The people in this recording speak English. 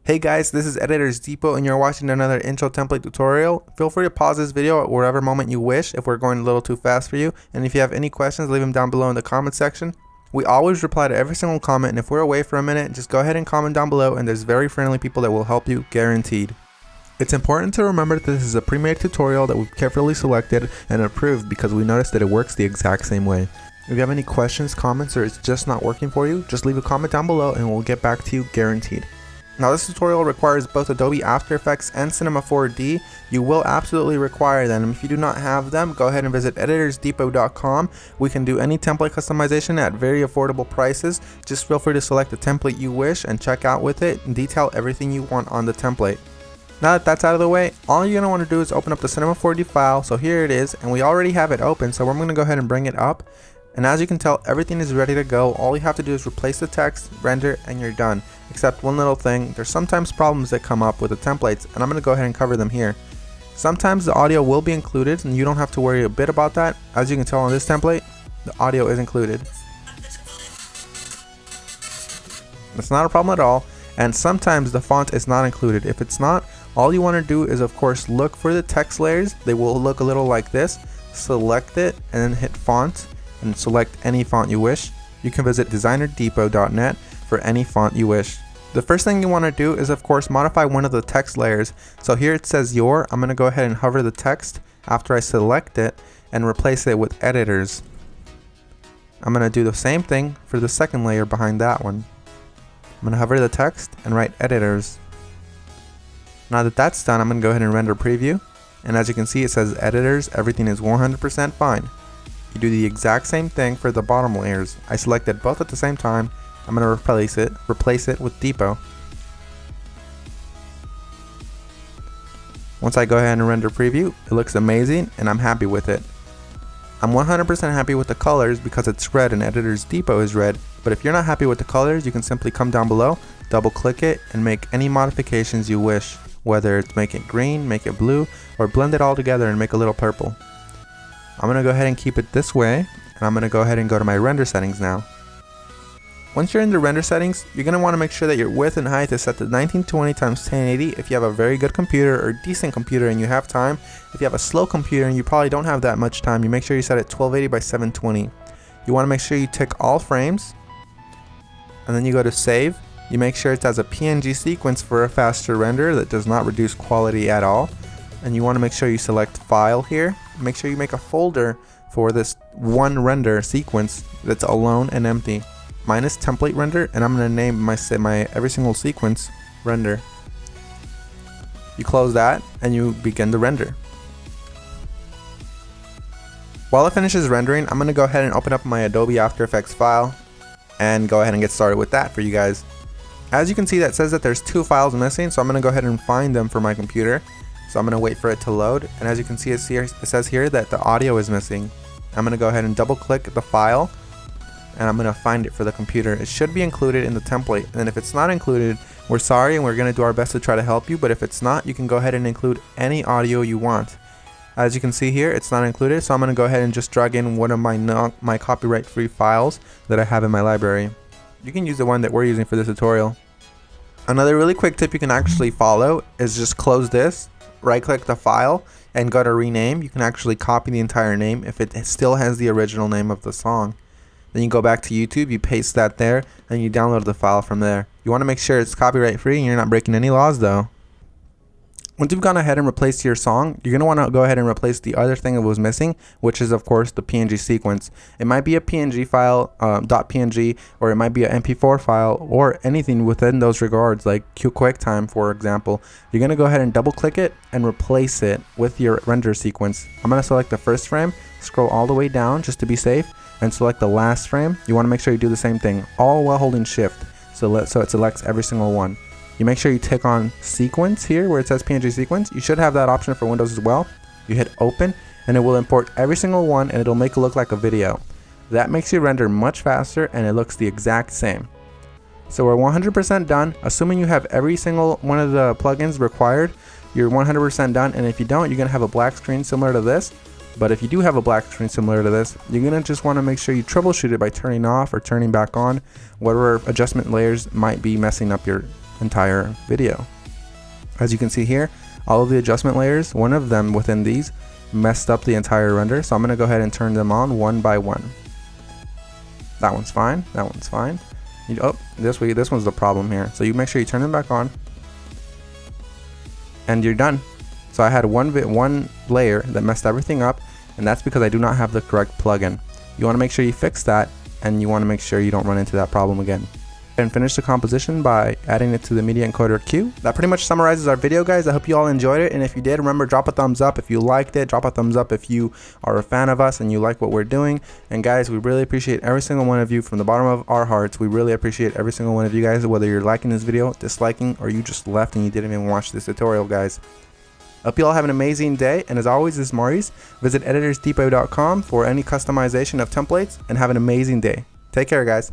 Hey guys, this is Editors Depot and you're watching another intro template tutorial. Feel free to pause this video at whatever moment you wish if we're going a little too fast for you. And if you have any questions, leave them down below in the comment section. We always reply to every single comment, and if we're away for a minute, just go ahead and comment down below and there's very friendly people that will help you, guaranteed. It's important to remember that this is a pre-made tutorial that we've carefully selected and approved because we noticed that it works the exact same way. If you have any questions, comments, or it's just not working for you, just leave a comment down below and we'll get back to you, guaranteed. Now this tutorial requires both Adobe After Effects and Cinema 4D. You will absolutely require them. If you do not have them, go ahead and visit EditorsDepot.com. We can do any template customization at very affordable prices. Just feel free to select the template you wish and check out with it and detail everything you want on the template. Now that that's out of the way, all you're going to want to do is open up the Cinema 4D file. So here it is, and we already have it open, so I'm going to go ahead and bring it up. And as you can tell, everything is ready to go. All you have to do is replace the text, render, and you're done. Except one little thing, there's sometimes problems that come up with the templates, and I'm going to go ahead and cover them here. Sometimes the audio will be included, and you don't have to worry a bit about that. As you can tell on this template, the audio is included. It's not a problem at all, and sometimes the font is not included. If it's not, all you want to do is of course look for the text layers. They will look a little like this. Select it, and then hit font. And select any font you wish. You can visit designerdepot.net for any font you wish. The first thing you want to do is of course modify one of the text layers. So here it says your. I'm going to go ahead and hover the text after I select it and replace it with editors. I'm going to do the same thing for the second layer behind that one. I'm going to hover the text and write editors. Now that that's done, I'm going to go ahead and render preview. And as you can see, it says editors, everything is 100% fine. You do the exact same thing for the bottom layers. I selected both at the same time. I'm going to replace it with Depot. Once I go ahead and render preview, it looks amazing and I'm happy with it. I'm 100% happy with the colors because it's red and Editors Depot is red. But if you're not happy with the colors, you can simply come down below, double click it, and make any modifications you wish. Whether it's make it green, make it blue, or blend it all together and make a little purple. I'm going to go ahead and keep it this way, and I'm going to go ahead and go to my render settings now. Once you're in the render settings, you're going to want to make sure that your width and height is set to 1920 x 1080 if you have a very good computer or decent computer and you have time. If you have a slow computer and you probably don't have that much time, you make sure you set it 1280 by 720. You want to make sure you tick all frames, and then you go to save. You make sure it has a PNG sequence for a faster render that does not reduce quality at all. And you want to make sure you select file here. Make sure you make a folder for this one render sequence that's alone and empty. Mine is template render, and I'm going to name my every single sequence render. You close that and you begin the render. While it finishes rendering, I'm going to go ahead and open up my Adobe After Effects file and go ahead and get started with that for you guys. As you can see, that says that there's two files missing, so I'm going to go ahead and find them for my computer. So I'm going to wait for it to load, and as you can see, it says here that the audio is missing. I'm going to go ahead and double click the file, and I'm going to find it for the computer. It should be included in the template, and if it's not included, we're sorry and we're going to do our best to try to help you, but if it's not, you can go ahead and include any audio you want. As you can see here, it's not included, so I'm going to go ahead and just drag in one of my copyright-free files that I have in my library. You can use the one that we're using for this tutorial. Another really quick tip you can actually follow is just close this, right click the file, and go to rename. You can actually copy the entire name if it still has the original name of the song. Then you go back to YouTube, you paste that there, and you download the file from there. You want to make sure it's copyright free and you're not breaking any laws though. Once you've gone ahead and replaced your song, you're going to want to go ahead and replace the other thing that was missing, which is of course the PNG sequence. It might be a PNG file, .png, or it might be an MP4 file, or anything within those regards, like QuickTime for example. You're going to go ahead and double click it and replace it with your render sequence. I'm going to select the first frame, scroll all the way down just to be safe, and select the last frame. You want to make sure you do the same thing, all while holding shift, so it selects every single one. You make sure you tick on sequence here where it says PNG sequence. You should have that option for Windows as well. You hit open and it will import every single one and it'll make it look like a video. That makes your render much faster and it looks the exact same. So we're 100% done. Assuming you have every single one of the plugins required, you're 100% done, and if you don't, you're going to have a black screen similar to this. But if you do have a black screen similar to this, you're going to just want to make sure you troubleshoot it by turning off or turning back on whatever adjustment layers might be messing up your entire video. As you can see here, all of the adjustment layers, one of them within these messed up the entire render, so I'm going to go ahead and turn them on one by one. That one's fine, that one's fine. Oh, this one's the problem here. So you make sure you turn them back on, and you're done. So I had one layer that messed everything up, and that's because I do not have the correct plugin. You want to make sure you fix that, and you want to make sure you don't run into that problem again. And finish the composition by adding it to the media encoder queue. That pretty much summarizes our video, guys. I hope you all enjoyed it, and if you did, remember, drop a thumbs up if you liked it. Drop a thumbs up if you are a fan of us and you like what we're doing. And guys, we really appreciate every single one of you from the bottom of our hearts. We really appreciate every single one of you guys, whether you're liking this video, disliking, or you just left and you didn't even watch this tutorial, guys. Hope you all have an amazing day, and as always, this is Maurice. Visit EditorsDepot.com for any customization of templates, and have an amazing day. Take care, guys.